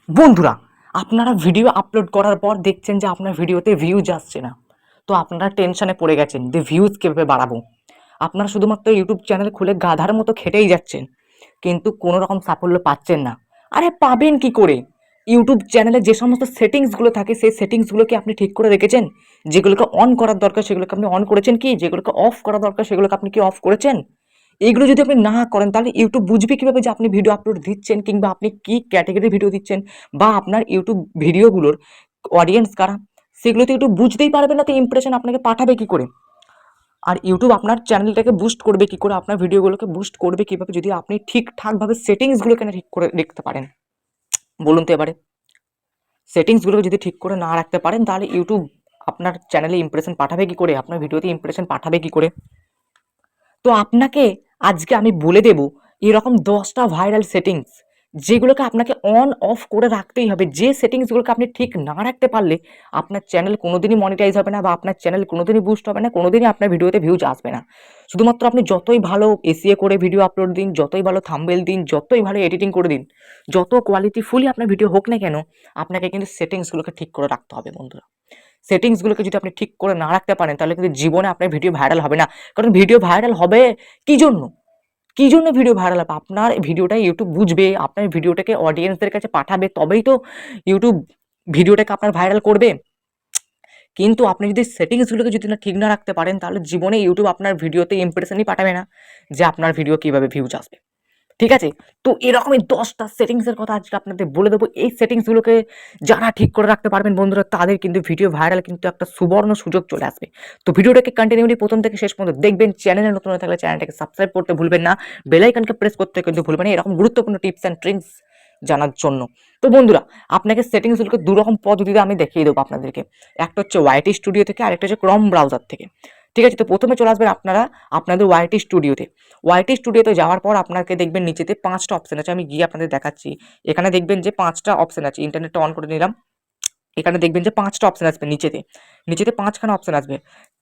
বন্ধুরা, আপনারা video upload করার পর দেখছেন যে আপনার ভিডিওতে ভিউজ আসছে না, তো আপনারা টেনশনে পড়ে গেছেন যে ভিউজ কিভাবে বাড়াবো। আপনারা শুধুমাত্র ইউটিউব চ্যানেল খুলে গাধার মতো খেটেই যাচ্ছেন, কিন্তু কোনো রকম সাফল্য পাচ্ছেন না। আরে পাবেন কি করে? ইউটিউব চ্যানেলে যে সমস্ত সেটিংসগুলো থাকে সেই সেটিংসগুলোকে আপনি ঠিক করে রেখেছেন? যেগুলোকে অন করার দরকার সেগুলোকে আপনি অন করেছেন কি? যেগুলোকে অফ করা দরকার সেগুলোকে আপনি কি অফ করেছেন? এগুলো যদি আপনি না করেন তাহলে ইউটিউব বুঝবে কিভাবে যে আপনি ভিডিও আপলোড দিচ্ছেন, কিংবা আপনি কি ক্যাটাগরির ভিডিও দিচ্ছেন, বা আপনার ইউটিউব ভিডিওগুলোর অডিয়েন্স কারা? সেগুলো তো ইউটিউব বুঝতেই পারবে না, তো ইমপ্রেশন আপনাকে পাঠাবে কি করে? আর ইউটিউব আপনার চ্যানেলটাকে বুস্ট করবে কি করে, আপনার ভিডিওগুলোকে বুস্ট করবে কিভাবে, যদি আপনি ঠিকঠাকভাবে সেটিংসগুলোকে না ঠিক করে দেখতে পারেন? বলুন তো এবারে। সেটিংসগুলোকে যদি ঠিক করে না রাখতে পারেন তাহলে ইউটিউব আপনার চ্যানেলে ইমপ্রেশন পাঠাবে কি করে, আপনার ভিডিওতে ইমপ্রেশন পাঠাবে কি করে? তো আপনাকে আজকে আমি বলে দেব এরকম 10টা ভাইরাল সেটিংস, যেগুলোকে আপনাকে অন অফ করে রাখতেই হবে। যে সেটিংসগুলোকে আপনি ঠিক না রাখতে পারলে আপনার চ্যানেল কোনোদিনই মনিটাইজ হবে না, বা আপনার চ্যানেল কোনোদিনই বুস্ট হবে না, কোনোদিনই আপনার ভিডিওতে ভিউজ আসবে না। শুধুমাত্র আপনি যতই ভালো এসইও করে ভিডিও আপলোড দিন, যতই ভালো থাম্বনেল দিন, যতই ভালো এডিটিং করে দিন, যত কোয়ালিটিফুলি আপনার ভিডিও হোক না কেন, আপনাকে কিন্তু সেটিংসগুলোকে ঠিক করে রাখতে হবে বন্ধুরা। সেটিংসগুলোকে যদি আপনি ঠিক করে না রাখতে পারেন তাহলে কিন্তু জীবনে আপনার ভিডিও ভাইরাল হবে না। কারণ ভিডিও ভাইরাল হবে কি জন্য? কি জন্য ভিডিও ভাইরাল হবে? আপনার ভিডিওটা ইউটিউব বুঝবে, আপনার ভিডিওটাকে অডিয়েন্সদের কাছে পাঠাবে, তবেই তো ইউটিউব ভিডিওটাকে আপনার ভাইরাল করবে। কিন্তু আপনি যদি সেটিংসগুলোকে যদি না ঠিক না রাখতে পারেন তাহলে জীবনে ইউটিউব আপনার ভিডিওতে ইমপ্রেশনই পাঠাবে না যে আপনার ভিডিও কিভাবে ভিউজ আসবে। ঠিক আছে? তো এরকমই 10টা সেটিংসের কথা আজকে আপনাদের বলে দেবো। এই সেটিংসগুলোকে যারা ঠিক করে রাখতে পারবেন বন্ধুরা, তাদের কিন্তু ভিডিও ভাইরাল কিন্তু একটা সুবর্ণ সুযোগ চলে আসবে। তো ভিডিওটাকে কন্টিনিউলি প্রথম থেকে শেষ পর্যন্ত দেখবেন। চ্যানেলে নতুন হয়ে থাকলে চ্যানেলটাকে সাবস্ক্রাইব করতে ভুলবেন না। বেল আইকনকে প্রেস করতে কিন্তু ভুলবেন না এরকম গুরুত্বপূর্ণ টিপস অ্যান্ড ট্রিক্স জানার জন্য। তো বন্ধুরা, আপনাকে সেটিংসগুলোকে দুরকম পদ্ধতিতে আমি দেখিয়ে দেবো আপনাদেরকে। একটা হচ্ছে ওয়াইটি স্টুডিও থেকে, আরেকটা হচ্ছে ক্রোম ব্রাউজার থেকে। ঠিক আছে? তো প্রথমে চলে আসবেন আপনারা আপনাদের ওয়াইটি স্টুডিওতে। ওয়াইটি স্টুডিওতে যাওয়ার পর আপনাকে দেখবেন নিচেতে 5টা অপশন আছে। আমি গিয়ে আপনাদের দেখাচ্ছি। এখানে দেখবেন যে 5টা অপশন আছে। ইন্টারনেটটা অন করে নিলাম। এখানে দেখবেন যে 5টা অপশন আসবে নিচেতে। নিচেতে 5খানা অপশন আসবে।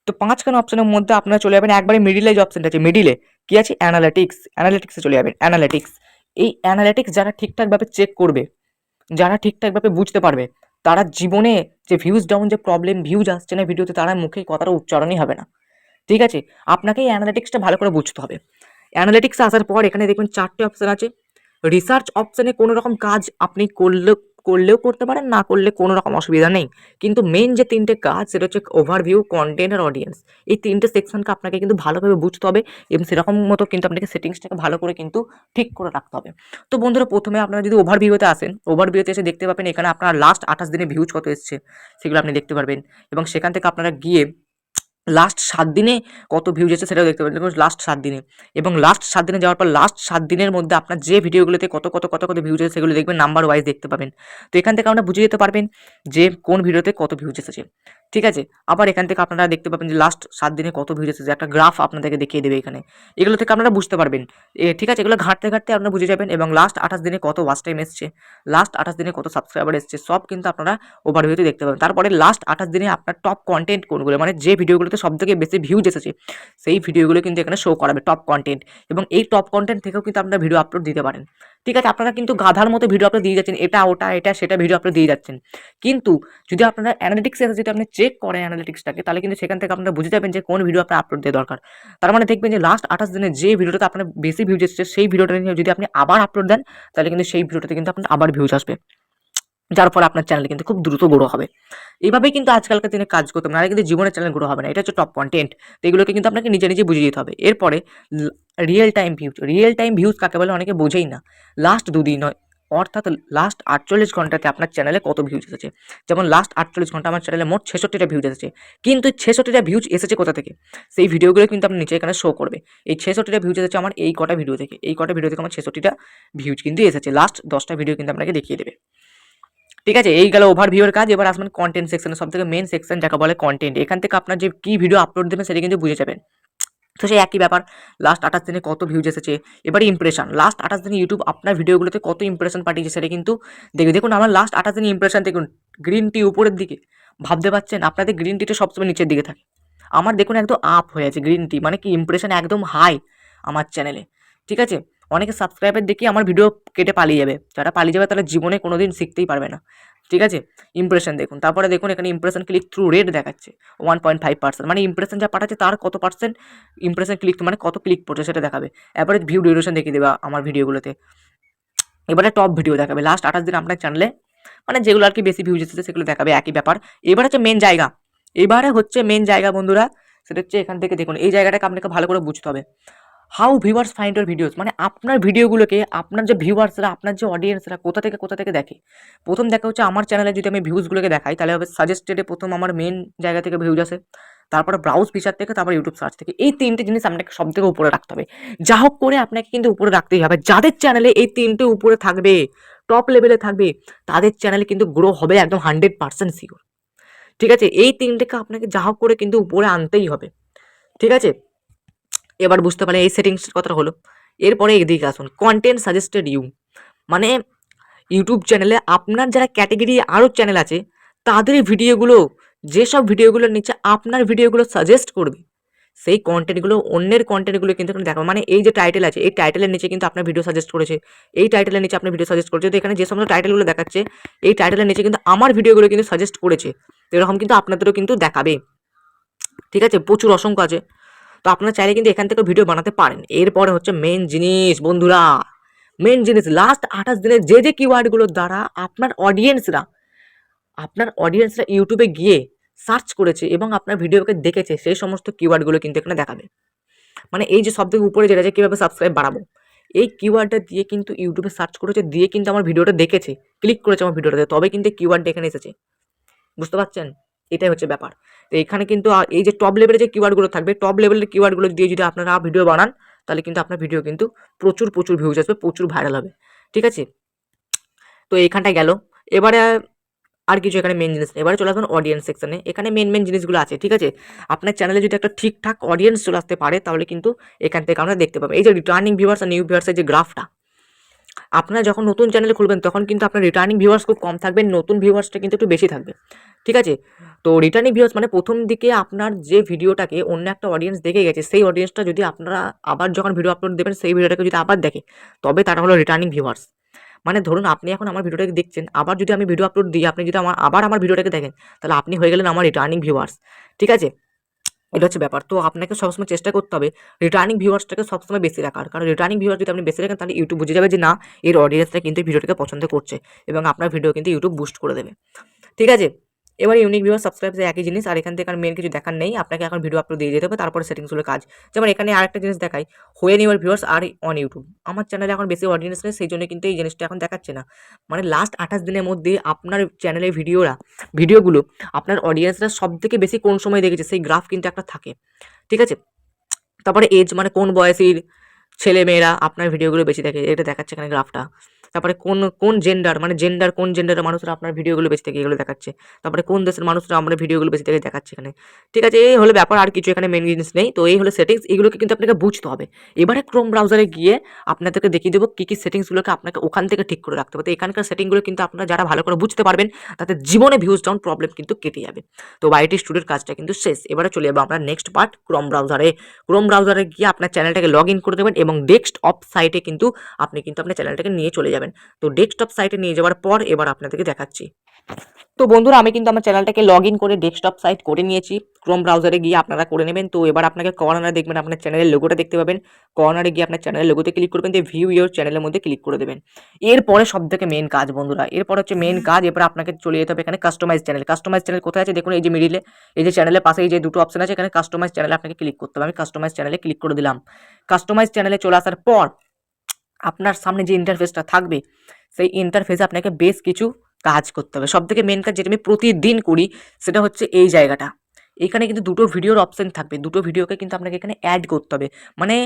তো 5খানা অপশনের মধ্যে আপনারা চলে যাবেন একবারে মিডিলে, যে অপশনটা আছে মিডিলে কি আছে? অ্যানালিটিক্স। অ্যানালিটিক্সে চলে যাবেন। অ্যানালিটিক্স। এই অ্যানালিটিক্স যারা ঠিকঠাকভাবে চেক করবে, যারা ঠিকঠাকভাবে বুঝতে পারবে, তারা জীবনে যে ভিউজ ডাউন যে প্রবলেম, ভিউজ আসছে না ভিডিওতে, তারা মুখে কথাটা উচ্চারণই হবে না। ঠিক আছে? আপনাকে এই অ্যানালিটিক্সটা ভালো করে বুঝতে হবে। অ্যানালিটিক্স আসার পর এখানে দেখবেন 4টে অপশন আছে। রিসার্চ অপশনে কোনো রকম কাজ আপনি করলেও করতে পারেন, না করলে কোনো রকম অসুবিধা নেই। কিন্তু মেইন যে 3টে কাজ সেটা হচ্ছে ওভারভিউ, কনটেন্ট আর অডিয়েন্স। এই 3টে সেকশনকে আপনাকে কিন্তু ভালোভাবে বুঝতে হবে, এবং সেরকম মতো কিন্তু আপনাকে সেটিংসটাকে ভালো করে কিন্তু ঠিক করে রাখতে হবে। তো বন্ধুরা, প্রথমে আপনারা যদি ওভারভিউতে আসেন, ওভারভিউতে এসে দেখতে পাবেন এখানে আপনার লাস্ট 28 দিনে ভিউজ কত এসছে সেগুলো আপনি দেখতে পারবেন, এবং সেখান থেকে আপনারা গিয়ে লাস্ট 7 দিনে কত ভিউজ এসেছে সেটাও দেখতে পাবেন। দেখুন লাস্ট 7 দিনে, এবং লাস্ট 7 দিনে যাওয়ার পর লাস্ট 7 দিনের মধ্যে আপনার যে ভিডিওগুলোতে কত ভিউজ এসেছে সেগুলো দেখবেন নাম্বার ওয়াইজ দেখতে পাবেন। তো এখান থেকে আপনারা বুঝে যেতে পারবেন যে কোন ভিডিওতে কত ভিউজ এসেছে। ঠিক আছে? আবার এখান থেকে আপনারা দেখতে পাবেন যে লাস্ট 7 দিনে কত ভিউজ এসেছে, একটা গ্রাফ আপনাদেরকে দেখিয়ে দেবে এখানে। এগুলো থেকে আপনারা বুঝতে পারবেন। ঠিক আছে? এগুলো ঘাঁটতে আপনারা বুঝে যাবেন, এবং লাস্ট 28 দিনে কত ওয়াচ টাইম এসছে, লাস্ট 28 দিনে কত সাবস্ক্রাইবার এসছে, সব কিন্তু আপনারা ওভারভিউতে দেখতে পাবেন। তারপরে লাস্ট 28 দিনে আপনার টপ কনটেন্ট কোনগুলো, মানে যে ভিডিওগুলোতে সবথেকে বেশি ভিউজ এসেছে সেই ভিডিওগুলো কিন্তু এখানে শো করাবে টপ কনটেন্ট, এবং এই টপ কনটেন্ট থেকেও কিন্তু আপনারা ভিডিও আপলোড দিতে পারেন। ঠিক আছে? আপনারা কিন্তু গাধার মতো ভিডিও আপলোড দিয়ে যাচ্ছেন, এটা ওটা এটা সেটা ভিডিও আপলোড দিয়ে যাচ্ছেন। কিন্তু যদি আপনারা অ্যানালিটিক্সে যদি আপনি চেক করেন অ্যানালিটিক্সটাকে, তাহলে কিন্তু সেখান থেকে আপনারা বুঝে যাবেন যে কোন ভিডিও আপনার আপলোড দেওয়া দরকার। তার মানে দেখবেন যে লাস্ট 28 দিনে যে ভিডিওটাতে আপনার বেশি ভিউজ এসেছে সেই ভিডিওটা নিয়ে যদি আপনি আবার আপলোড দেন, তাহলে কিন্তু সেই ভিডিওটাতে কিন্তু আপনার আবার ভিউজ আসবে, যার ফলে আপনার চ্যানেল কিন্তু খুব দ্রুত গ্রো হবে। এইভাবেই কিন্তু আজকালকার দিনে কাজ করতে হবে, নাহলে কিন্তু জীবনের চ্যানেল গ্রো হবে না। এটা হচ্ছে টপ কনটেন্ট। তো এগুলোকে কিন্তু আপনাকে নিজে বুঝে যেতে হবে। এরপরে real time views. Real time views কাকে বলে অনেকে বোঝেই না। লাস্ট 2 দিন নয়, অর্থাৎ লাস্ট 48 ঘন্টাতে আপনার চ্যানেলে কত ভিউজ এসেছে। যেমন লাস্ট 48 ঘন্টা আমার চ্যানেলে মোট 66টা ভিউজ এসেছে। কিন্তু 66টা ভিউজ এসেছে কোথা থেকে? সেই ভিডিওগুলো কিন্তু আপনি নিচে এখানে শো করবে। এই 66টা ভিউজ এসেছে আমার এই কটা ভিডিও থেকে। এই কটা ভিডিও থেকে আমার 66টা ভিউজ কিন্তু এসেছে। লাস্ট 10টা ভিডিও কিন্তু আপনাকে দেখিয়ে দেবে। ঠিক আছে? এই গেল ওভারভিউ এর কাজ। এবার আসবেন কনটেন্ট সেকশনে, সবথেকে মেইন সেকশন যাকে বলে কনটেন্ট। এখান থেকে আপনার যে কি ভিডিও আপলোড দেবেন সেটা কিন্তু বুঝে যাবেন। তো সেই একই ব্যাপার, লাস্ট 28 দিনে কত ভিউজ এসেছে। এবারে ইমপ্রেশন, লাস্ট 28 দিনে ইউটিউব আপনার ভিডিওগুলোতে কত ইমপ্রেশন পাঠিয়েছে সেটা কিন্তু দেখুন আমার লাস্ট 28 দিনে ইমপ্রেশন দেখুন, গ্রিন টি উপরের দিকে। ভাবতে পারছেন? আপনাদের গ্রিন টিটা সবসময় নিচের দিকে থাকে। আমার দেখুন একদম আপ হয়ে আছে গ্রিন টি, মানে কি ইমপ্রেশন একদম হাই আমার চ্যানেলে। ঠিক আছে? অনেকে সাবস্ক্রাইবার দেখিয়ে আমার ভিডিও কেটে পালিয়ে যাবে, যারা পালিয়ে যাবে তারা জীবনে কোনোদিন শিখতেই পারবে না। ঠিক আছে, ইমপ্রেশন দেখুন, তারপরে দেখুন এখানে ইমপ্রেশন ক্লিক থ্রু রেট দেখাচ্ছে 1.5%, মানে ইমপ্রেশন যা পাঠাচ্ছে তার কত পার্সেন্ট ইমপ্রেশন ক্লিক, মানে কত ক্লিক পড়ছে সেটা দেখাবে। অ্যাভারেজ ভিউ ডিউরেশন দেখিয়ে দেবে আমার ভিডিওগুলোতে। এবারে টপ ভিডিও দেখাবে লাস্ট 28 দিন আপনার চ্যানেলে, মানে যেগুলো আর কি বেশি ভিউজ এসেছে সেগুলো দেখাবে, একই ব্যাপার। এবার হচ্ছে মেন জায়গা, এবারে হচ্ছে মেন জায়গা বন্ধুরা, সেটা হচ্ছে এখান থেকে দেখুন এই জায়গাটাকে আপনাকে ভালো করে বুঝতে হবে। How viewers find your videos, মানে আপনার ভিডিওগুলোকে আপনার যে ভিউয়ার্সরা, আপনার যে অডিয়েন্সরা কোথা থেকে দেখে। প্রথম দেখা হচ্ছে আমার চ্যানেলে যদি আমি ভিউজগুলোকে দেখাই তাহলে হবে সাজেস্টেডে প্রথম আমার মেন জায়গা থেকে ভিউজ আসে, তারপরে ব্রাউজ ফিচার থেকে, তারপর ইউটিউব সার্চ থেকে। এই তিনটে জিনিস আপনাকে সব থেকে উপরে রাখতে হবে, যা হোক করে আপনাকে কিন্তু উপরে রাখতেই হবে। যাদের চ্যানেলে এই তিনটে উপরে থাকবে, টপ লেভেলে থাকবে, তাদের চ্যানেলে কিন্তু গ্রো হবে একদম 100% শিওর। ঠিক আছে, এই তিনটেকে আপনাকে যা হোক করে কিন্তু উপরে আনতেই হবে। ঠিক আছে, এবার বুঝতে পারলেন এই সেটিংস কথাটা হলো। এরপরে এদিকে আসুন, কন্টেন্ট সাজেস্টেড ইউ, মানে ইউটিউব চ্যানেলে আপনার যারা ক্যাটেগরি আরও চ্যানেল আছে তাদের ভিডিওগুলো, যেসব ভিডিওগুলোর নিচে আপনার ভিডিওগুলো সাজেস্ট করবে সেই কন্টেন্টগুলো, অন্যের কন্টেন্টগুলো কিন্তু এখানে দেখাবো। মানে এই যে টাইটেল আছে, এই টাইটেলের নিচে কিন্তু আপনার ভিডিও সাজেস্ট করেছে, এই টাইটেলের নিচে আপনার ভিডিও সাজেস্ট করেছে। তো এখানে যে সমস্ত টাইটেলগুলো দেখাচ্ছে এই টাইটেলের নিচে কিন্তু আমার ভিডিওগুলো কিন্তু সাজেস্ট করেছে, তো এরকম কিন্তু আপনাদেরও কিন্তু দেখাবে। ঠিক আছে, প্রচুর অসংখ্য আছে, তো আপনারা চাইলে কিন্তু এখান থেকে ভিডিও বানাতে পারেন। এরপরে হচ্ছে মেন জিনিস বন্ধুরা, মেন জিনিস লাস্ট 28 দিনে যে কিওয়ার্ডগুলোর দ্বারা আপনার অডিয়েন্সরা ইউটিউবে গিয়ে সার্চ করেছে এবং আপনার ভিডিওকে দেখেছে, সেই সমস্ত কিওয়ার্ডগুলো কিন্তু এখানে দেখাবে। মানে এই যে সবথেকে উপরে যেটা আছে কীভাবে সাবস্ক্রাইব বাড়াবো, এই কিওয়ার্ডটা দিয়ে কিন্তু ইউটিউবে সার্চ করেছে, দিয়ে কিন্তু আমার ভিডিওটা দেখেছে, ক্লিক করেছে আমার ভিডিওটাতে, তবে কিন্তু কিওয়ার্ডটা এখানে এসেছে। বুঝতে পারছেন, এটাই হচ্ছে ব্যাপার। তো এখানে কিন্তু এই যে টপ লেভেলের যে কিওয়ার্ডগুলো থাকবে, টপ লেভেলের কিওয়ার্ডগুলো দিয়ে যদি আপনারা ভিডিও বানান তাহলে কিন্তু আপনার ভিডিও কিন্তু প্রচুর ভিউজ আসবে, প্রচুর ভাইরাল হবে। ঠিক আছে, তো এইখানটায় গেল। এবারে আর কিছু এখানে মেন জিনিস, এবারে চলে আসবেন অডিয়েন্স সেকশনে। এখানে মেন জিনিসগুলো আছে। ঠিক আছে, আপনার চ্যানেলে যদি একটা ঠিকঠাক অডিয়েন্স চলে আসতে পারে তাহলে কিন্তু এখান থেকে আমরা দেখতে পাবো এই যে রিটার্নিং ভিউয়ার্স আর নিউ ভিউয়ার্সের যে গ্রাফটা। আপনারা যখন নতুন চ্যানেল খুলবেন তখন কিন্তু আপনার রিটার্নিং ভিউয়ার্স খুব কম থাকবে, নতুন ভিউয়ার্সটা কিন্তু একটু বেশি থাকবে। ঠিক আছে, তো রিটার্নিং ভিউয়ার্স মানে প্রথম দিকে আপনার যে ভিডিওটাকে অন্য একটা অডিয়েন্স দেখে গেছে, সেই অডিয়েন্সটা যদি আপনারা আবার যখন ভিডিও আপলোড দেবেন সেই ভিডিওটাকে যদি আবার দেখে, তবে তারা হলো রিটার্নিং ভিউয়ার্স। মানে ধরুন আপনি এখন আমার ভিডিওটাকে দেখছেন, আবার যদি আমি ভিডিও আপলোড দিই, আপনি যদি আমার ভিডিওটাকে দেখেন, তাহলে আপনি হয়ে গেলেন আমার রিটার্নিং ভিউয়ার্স। ঠিক আছে, এটা হচ্ছে ব্যাপার। তো আপনাকে সবসময় চেষ্টা করতে হবে রিটার্নিং ভিউয়ার্সটাকে সবসময় বেশি রাখার, কারণ রিটার্নিং ভিউয়ার্স যদি আপনি বেশি রাখেন তাহলে ইউটিউব বুঝে যাবে যে না, এর অডিয়েন্সটা কিন্তু ভিডিওটাকে পছন্দ করছে এবং আপনার ভিডিও কিন্তু ইউটিউব বুস্ট করে দেবে। ঠিক আছে, এবার ইউনিক ভিউয়ার সাবস্ক্রাইব একই জিনিস, আর এখান থেকে আর মেন কিছু দেখার নেই, আপনাকে এখন ভিডিও আপলোড দিয়ে যেতে হবে, তারপরে সেটিংসগুলো কাজ। যেমন এখানে আরেকটা জিনিস দেখাই, when your viewers are on YouTube. আমার চ্যানেলে এখন বেশি অডিয়েন্স নেই, সেই জন্য কিন্তু এই জিনিসটা এখন দেখাচ্ছে না। মানে লাস্ট 28 দিনের মধ্যে আপনার চ্যানেলের ভিডিওগুলো আপনার অডিয়েন্সরা সব থেকে বেশি কোন সময় দেখেছে সেই গ্রাফ কিন্তু একটা থাকে। ঠিক আছে, তারপরে এজ মানে কোন বয়সীর ছেলেমেয়েরা আপনার ভিডিওগুলো বেশি দেখে, এটা দেখাচ্ছে এখানে গ্রাফটা। তারপরে কোন জেন্ডার, মানে কোন জেন্ডারের মানুষরা আপনার ভিডিওগুলো বেশি দেখে, এগুলো দেখাচ্ছে। তারপরে কোন দেশের মানুষরা আপনার ভিডিওগুলো বেশি দেখে দেখাচ্ছে এখানে। ঠিক আছে, এই হলো ব্যাপার, আর কিছু এখানে মেন জিনিস নেই। তো এই হলো সেটিংস, এগুলোকে কিন্তু আপনাকে বুঝতে হবে। এবারে ক্রোম ব্রাউজারে গিয়ে আপনাদেরকে দেখিয়ে দেবো কী সেটিংসগুলোকে আপনাকে ওখান থেকে ঠিক করে রাখতে হবে। তো এখানকার সেটিংগুলো কিন্তু আপনারা যারা ভালো করে বুঝতে পারবেন তাদের জীবনে ভিউজ ডাউন প্রবলেম কিন্তু কেটে যাবে। তো YT স্টুডিওর কাজটা কিন্তু শেষ। এবারে চলে যাবো আমরা নেক্সট পার্ট, ক্রোম ব্রাউজারে গিয়ে আপনার চ্যানেলটাকে লগ ইন করে দেবেন এবং ডেস্কটপ সাইটে কিন্তু আপনি কিন্তু আপনার চ্যানেলটাকে নিয়ে চলে যাবেন। তো ডেস্কটপ সাইটে নিয়ে যাওয়ার পর এবার আপনাদেরকে দেখাচ্ছি। তো বন্ধুরা আমি কিন্তু আমার চ্যানেলটাকে লগ ইন করে ডেস্কটপ সাইট করে নিয়েছি, ক্রোম ব্রাউজারে গিয়ে আপনারা করে নেবেন। তো এবার আপনাকে কর্নারে দেখবেন আপনার চ্যানেলের লোগোটা দেখতে পাবেন, কর্নারে গিয়ে আপনার চ্যানেলের লোগোতে ক্লিক করবেন, দিয়ে ভিউ ইওর চ্যানেলের মধ্যে ক্লিক করে দেবেন। এরপরে সব থেকে মেন কাজ বন্ধুরা, এরপর হচ্ছে মেন কাজ, এবার আপনাকে চলে যেতে হবে এখানে কাস্টমাইজ চ্যানেল কোথায় আছে দেখুন, এই যে মিডিলে এই যে চ্যানেলের পাশে এই যে দুটো অপশন আছে, এখানে কাস্টমাইজ চ্যানেলে আপনাকে ক্লিক করতে হবে। আমি কাস্টমাইজ চ্যানেলে ক্লিক করে দিলাম। কাস্টমাইজ চ্যানেলে চলে আসার পর আপনার সামনে যে ইন্টারফেসটা থাকবে সেই ইন্টারফেসে আপনাকে বেশ কিছু কাজ করতে হবে। সব থেকে মেন কাজ যেটা আমি প্রতিদিন করি সেটা হচ্ছে এই জায়গাটা, এখানে কিন্তু দুটো ভিডিওর অপশন থাকবে, দুটো ভিডিওকে কিন্তু আপনাকে এখানে অ্যাড করতে হবে। মানে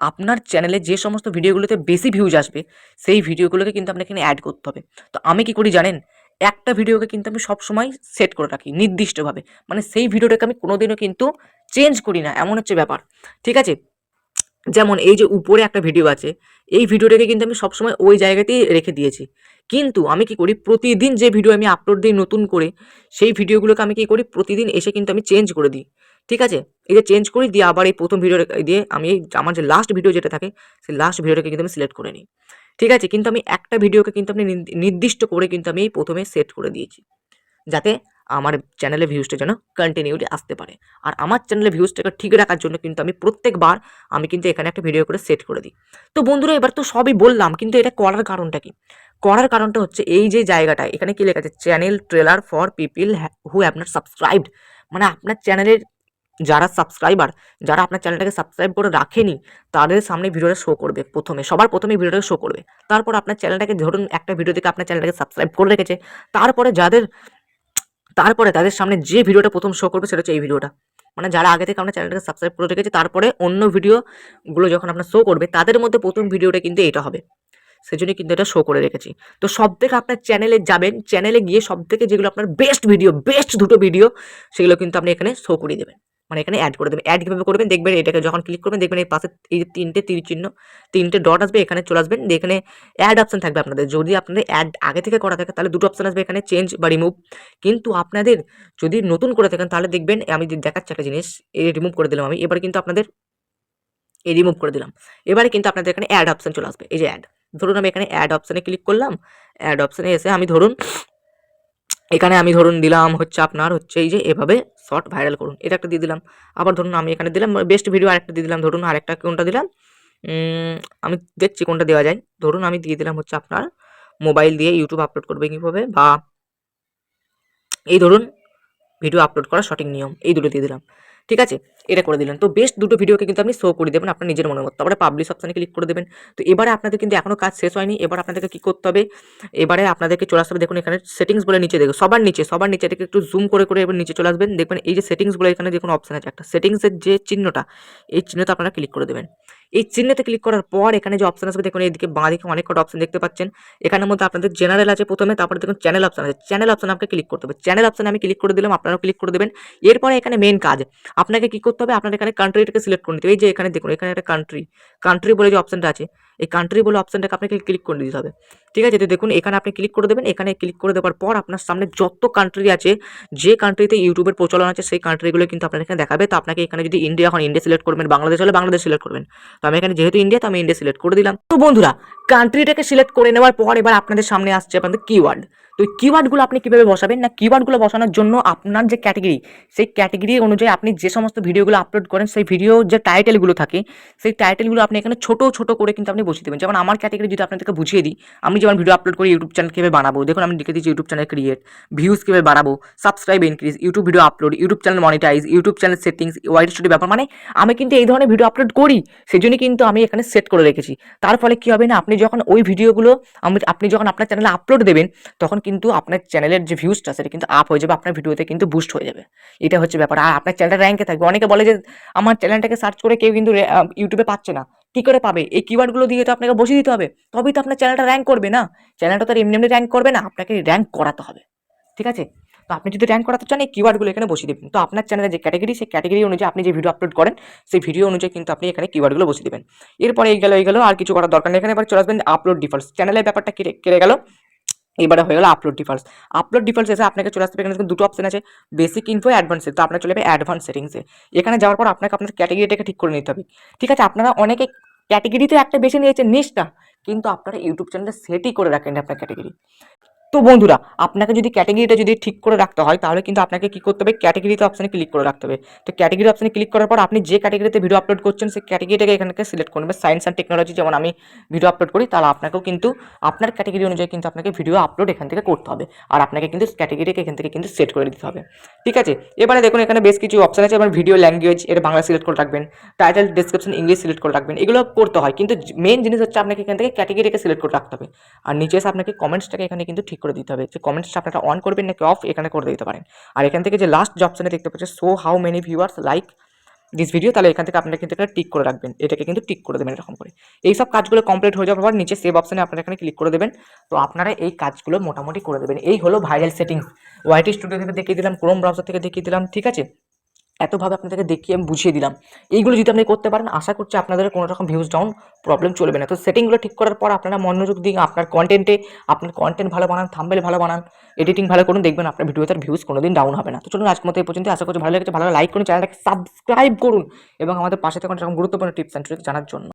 আপনার চ্যানেলে যে সমস্ত ভিডিওগুলোতে বেশি ভিউজ আসবে সেই ভিডিওগুলোকে কিন্তু আপনাকে এখানে অ্যাড করতে হবে। তো আমি কি করি জানেন, একটা ভিডিওকে কিন্তু আমি সবসময় সেট করে রাখি নির্দিষ্টভাবে, মানে সেই ভিডিওটাকে আমি কোনোদিনও কিন্তু চেঞ্জ করি না, এমন হচ্ছে ব্যাপার। ঠিক আছে, যেমন এই যে উপরে একটা ভিডিও আছে, এই ভিডিওটাকে কিন্তু আমি সবসময় ওই জায়গাতেই রেখে দিয়েছি, কিন্তু আমি কি করি প্রতিদিন যে ভিডিও আমি আপলোড দিই নতুন করে, সেই ভিডিওগুলোকে আমি কি করি প্রতিদিন এসে কিন্তু আমি চেঞ্জ করে দিই। ঠিক আছে, এই যে চেঞ্জ করি দিয়ে আবার এই প্রথম ভিডিও দিয়ে আমি এই আমার যে লাস্ট ভিডিও যেটা থাকে সেই লাস্ট ভিডিওটাকে কিন্তু আমি সিলেক্ট করে নিই। ঠিক আছে, কিন্তু আমি একটা ভিডিওকে কিন্তু আপনি নির্দিষ্ট করে কিন্তু আমি প্রথমে সেট করে দিয়েছি, যাতে আমার চ্যানেলে ভিউজটা যেন কন্টিনিউলি আসতে পারে। আর আমার চ্যানেলে ভিউজটাকে ঠিক রাখার জন্য কিন্তু আমি প্রত্যেকবার আমি কিন্তু এখানে একটা ভিডিও করে সেট করে দিই। তো বন্ধুরা এবার তো সবই বললাম, কিন্তু এটা করার কারণটা কি? করার কারণটা হচ্ছে এই যে জায়গাটায় এখানে কি লেখা আছে, channel trailer for people who have not subscribed, মানে আপনার চ্যানেলের যারা সাবস্ক্রাইবার, যারা আপনার চ্যানেলটাকে সাবস্ক্রাইব করে রাখেনি তাদের সামনে ভিডিওটা শো করবে প্রথমে, সবার প্রথমে ভিডিওটা শো করবে। তারপর আপনার চ্যানেলটাকে ধরুন একটা ভিডিও থেকে আপনার চ্যানেলটাকে সাবস্ক্রাইব করে রেখেছে, তারপরে তাদের সামনে যে ভিডিওটা প্রথম শো করবে সেটা হচ্ছে এই ভিডিওটা। মানে যারা আগে থেকে আপনার চ্যানেলটাকে সাবস্ক্রাইব করে রেখেছে, তারপরে অন্য ভিডিওগুলো যখন আপনার শো করবে তাদের মধ্যে প্রথম ভিডিওটা কিন্তু এটা হবে, সেজন্য কিন্তু এটা শো করে রেখেছি। তো সব থেকে আপনার চ্যানেলে যাবেন, চ্যানেলে গিয়ে সব থেকে যেগুলো আপনার বেস্ট ভিডিও, বেস্ট দুটো ভিডিও, সেগুলো কিন্তু আপনি এখানে শো করিয়ে দেবেন, মানে এখানে অ্যাড করে দেবেন। অ্যাড কীভাবে করবেন দেখবেন, এটাকে যখন ক্লিক করবেন দেখবেন এই পাশে এই যে তিনটে তীর চিহ্ন, তিনটে ডট আসবে, এখানে চলে আসবেন, দিয়ে এখানে অ্যাড অপশন থাকবে আপনাদের। যদি আপনাদের অ্যাড আগে থেকে করা থাকে তাহলে দুটো অপশন আসবে এখানে, চেঞ্জ বা রিমুভ। কিন্তু আপনাদের যদি নতুন করে থাকেন তাহলে দেখবেন, আমি দেখাচ্ছি একটা জিনিস, এই রিমুভ করে দিলাম আমি, এবার কিন্তু আপনাদের এই রিমুভ করে দিলাম। এবারে কিন্তু আপনাদের এখানে অ্যাড অপশন চলে আসবে, এই যে অ্যাড। ধরুন আমি এখানে অ্যাড অপশনে ক্লিক করলাম, অ্যাড অপশনে এসে আমি ধরুন এখানে আমি ধরুন দিলাম হচ্ছে আপনার হচ্ছে এই যে এভাবে শর্ট ভাইরাল করুন, এটা একটা দিয়ে দিলাম। আবার ধরুন আমি এখানে দিলাম বেস্ট ভিডিও, আরেকটা দিয়ে দিলাম। ধরুন আরেকটা কোনটা দিলাম, আমি দেখছি কোনটা দেওয়া যায়। ধরুন আমি দিয়ে দিলাম হচ্ছে আপনার মোবাইল দিয়ে ইউটিউব আপলোড করবে কীভাবে, বা এই ধরুন ভিডিও আপলোড করার সঠিক নিয়ম, এই দুটো দিয়ে দিলাম। ঠিক আছে, এটা করে দিলেন। তো বেস্ট দুটো ভিডিওকে কিন্তু আপনি শো করে দেবেন আপনার নিজের মনের মতো। তারপরে পাবলিশ অপশনে ক্লিক করে দেবেন। তো এবারে আপনাদের কিন্তু এখনো কাজ শেষ হয়নি। এবার আপনাদেরকে কি করতে হবে, এবারে আপনাদেরকে চলে আসতে হবে, দেখুন এখানে সেটিংস বলে নিচে দেখুন, সবার নিচে এটাকে একটু জুম করে এবার নিচে চলে আসবেন। দেখবেন এই যে সেটিংস বলে এখানে দেখুন অপশন আছে একটা, সেটিংসের যে চিহ্নটা, এই চিহ্নতে আপনারা ক্লিক করে দেবেন। এই চিহ্নতে ক্লিক করার পর এখানে যে অপশন আসবে দেখুন, এইদিকে বাঁ দিকে অনেক কটা অপশন দেখতে পাচ্ছেন। এখানের মধ্যে আপনাদের জেনারেল আছে প্রথমে, তারপরে দেখুন চ্যানেল অপশন আছে। চ্যানেল অপশনে আপনাকে ক্লিক করতে হবে। চ্যানেল অপশনে আমি ক্লিক করে দিলাম, আপনারাও ক্লিক করে দেবেন। এরপরে এখানে মেন কাজ, আপনাকে কি করতে হবে, আপনার এখানে কান্ট্রিটাকে সিলেক্ট করে নিতে হবে। এই যে এখানে দেখুন, এখানে একটা কান্ট্রি বলে যে অপশনটা আছে, এই কান্ট্রি বলে অপশনটাকে আপনাকে ক্লিক করে দিতে হবে। ঠিক আছে, তো দেখুন এখানে আপনি ক্লিক করে দেবেন। এখানে ক্লিক করে দেওয়ার পর আপনার সামনে যত কান্ট্রি আছে, যে কান্ট্রিতে ইউটিউবের প্রচলন আছে সেই কান্ট্রিগুলো কিন্তু আপনার এখানে দেখাবে। তো আপনাকে এখানে যদি ইন্ডিয়া এখন ইন্ডিয়া সিলেক্ট করবেন, বাংলাদেশ হলে বাংলাদেশ সিলেক্ট করবেন। তো আমি এখানে যেহেতু ইন্ডিয়া, তো আমি ইন্ডিয়া সিলেক্ট করে দিলাম। তো বন্ধুরা কান্ট্রিটাকে সিলেক্ট করে নেওয়ার পর এবার আপনাদের সামনে আসছে আপনাদের কিওয়ার্ড। তো এই কিওয়ার্ডগুলো আপনি কীভাবে বসাবেন না, কিওয়ার্ডগুলো বসানোর জন্য আপনার যে ক্যাটেগরি, সেই ক্যাটেগরি অনুযায়ী আপনি যে সমস্ত ভিডিওগুলো আপলোড করেন সেই ভিডিও যে টাইটেলগুলো থাকে, সেই টাইটেলগুলো আপনি এখানে ছোট করে কিন্তু আপনি বসিয়ে দেবেন। যেমন আমার ক্যাটেগরি যদি আপনাদেরকে বুঝিয়ে দিই, আমি যেমন ভিডিও আপলোড করি ইউটিউব চ্যানেল কীভাবে বানাবো, দেখুন আমি লিখে দিচ্ছি ইউটিউব চ্যানেল ক্রিয়েট, ভিউজ কীভাবে বাড়াবো, subscribe increase, YouTube video upload, YouTube channel monetize, YouTube channel settings, wide studio ব্যাপার। মানে আমি কিন্তু এই ধরনের ভিডিও আপলোড করি, সেজন্য কিন্তু আমি এখানে সেট করে রেখেছি। তার ফলে কী হবে না, আপনি যখন ওই ভিডিওগুলো আপনি যখন আপনার চ্যানেলে আপলোড দেবেন, তখন কিন্তু আপনার চ্যানেলের যে ভিউজটা সেটা কিন্তু আপ হয়ে যাবে, আপনার ভিডিওতে কিন্তু বুস্ট হয়ে যাবে। এটা হচ্ছে ব্যাপার। আর আপনার চ্যানেলটা র্যাঙ্কে থাকবে। অনেকে বলে যে আমার চ্যানেলটাকে সার্চ করে কেউ কিন্তু ইউটিউবে পাচ্ছে না, কি করে পাবে? এই কিওয়ার্ডগুলো দিয়ে তো আপনাকে বসিয়ে দিতে হবে, তবেই তো আপনার চ্যানেলটা র্যাঙ্ক করবে। না, চ্যানেলটা তো আর এমনি র্যাঙ্ক করবে না, আপনাকে র্যাঙ্ক করাতে হবে। ঠিক আছে, তো আপনি যদি র্যাঙ্ক করাতে চান এই কিওয়ার্ডগুলো এখানে বসিয়ে দেবেন। তো আপনার চ্যানেলের যে ক্যাটেগরি, সেই ক্যাটেগরি অনুযায়ী আপনি যে ভিডিও আপলোড করেন সেই ভিডিও অনুযায়ী কিন্তু আপনি এখানে কিওয়ার্ডগুলো বসিয়ে দেবেন। এরপরে এই গেল আর কিছু করার দরকার নেই। এখানে এবার চলে আসবেন আপলোড ডিফল্টস, চ্যানেলের ব্যাপারটা কেটে গেল। এবারে হয়ে গেল আপলোড ডিফল্টস। আপলোড ডিফল্টস এসে আপনাকে চলে আসবে, এখানে দুটো অপশন আছে, বেসিক ইনফো, অ্যাডভান্স। তো আপনার চলে যাবে অ্যাডভান্স সেটিংসে। এখানে যাওয়ার পর আপনাকে আপনার ক্যাটেগরিটাকে ঠিক করে নিতে হবে। ঠিক আছে, আপনারা অনেকে ক্যাটেগরিতে একটা বেছে নিয়েছেন নিশটা, কিন্তু আপনারা ইউটিউব চ্যানেলে সেটই করে রাখেন আপনার ক্যাটেগরি। তো বন্ধুরা আপনাকে যদি ক্যাটেগরিটা যদি ঠিক করে রাখতে হয়, তাহলে কিন্তু আপনাকে কি করতে হবে, ক্যাটেগরিতে অপশনে ক্লিক করে রাখতে হবে। তো ক্যাটেগরি অপশনে ক্লিক করার পর আপনি যে ক্যাটেগরিতে ভিডিও আপলোড করছেন সেই ক্যাটেগরিটাকে এখানে সিলেক্ট করবেন। সায়েন্স অ্যান্ড টেকনোলজি যেমন আমি ভিডিও আপলোড করি, তাহলে আপনাকেও কিন্তু আপনার ক্যাটেগরি অনুযায়ী কিন্তু আপনাকে ভিডিও আপলোড এখান থেকে করতে হবে। আর আপনাকে কিন্তু ক্যাটেগরিটাকে এখান থেকে কিন্তু সেট করে দিতে হবে। ঠিক আছে, এবারে দেখুন এখানে বেশ কিছু অপশন আছে। এবার ভিডিও ল্যাঙ্গুয়েজ, এটা বাংলা সিলেক্ট করে রাখবেন। টাইটেল ডেসক্রিপশন ইংলিশ সিলেক্ট করে রাখবেন। এগুলো করতে হয়, কিন্তু মেন জিনিস হচ্ছে আপনাকে এখান থেকে ক্যাটেগরিটাকে সিলেক্ট করে রাখতে হবে। আর নিচে এসে আপনাকে কমেন্টসটাকে এখানে কিন্তু ঠিক করে দিতে হবে, যে কমেন্টসটা আপনারা অন করবেন নাকি অফ, এখানে করে দিতে পারেন। আর এখান থেকে যে লাস্ট যে অপশনে দেখতে পাচ্ছেন show how many viewers like this video, তাহলে এখান থেকে আপনারা কিন্তু টিক করে রাখবেন, এটাকে কিন্তু টিক করে দেবেন এরকম করে। এই সব কাজগুলো কমপ্লিট হয়ে যাওয়ার পর নিচে সেভ অপশনে আপনারা এখানে ক্লিক করে দেবেন। তো আপনারা এই কাজগুলো মোটামুটি করে দেবেন। এই হলো ভাইরাল সেটিংস। ওয়াইটি স্টুডিও থেকে দেখিয়ে দিলাম, ক্রোম ব্রাউজার থেকে দেখিয়ে দিলাম। ঠিক আছে, এতভাবে আপনাদেরকে দেখিয়ে আমি বুঝিয়ে দিলাম। এইগুলো যদি আপনি করতে পারেন, আশা করছি আপনাদের কোনো রকম ভিউজ ডাউন প্রবলেম চলবে না। তো সেটিংগুলো ঠিক করার পর আপনারা মনোযোগ দিন আপনার কন্টেন্টে। আপনার কন্টেন্ট ভালো বানান, থাম্বনেল ভালো বানান, এডিটিং ভালো করুন, দেখবেন আপনার ভিডিওতে আর ভিউজ কোনোদিন ডাউন হবে না। তো চলুন আজকের মতো এই পর্যন্ত। আশা করছি ভালো লেগেছে। ভালো লাইক করুন, চ্যানেলটাকে সাবস্ক্রাইব করুন এবং আমাদের পাশে থাকুন এরকম গুরুত্বপূর্ণ টিপস অ্যান্ড ট্রিক্স জানার জন্য।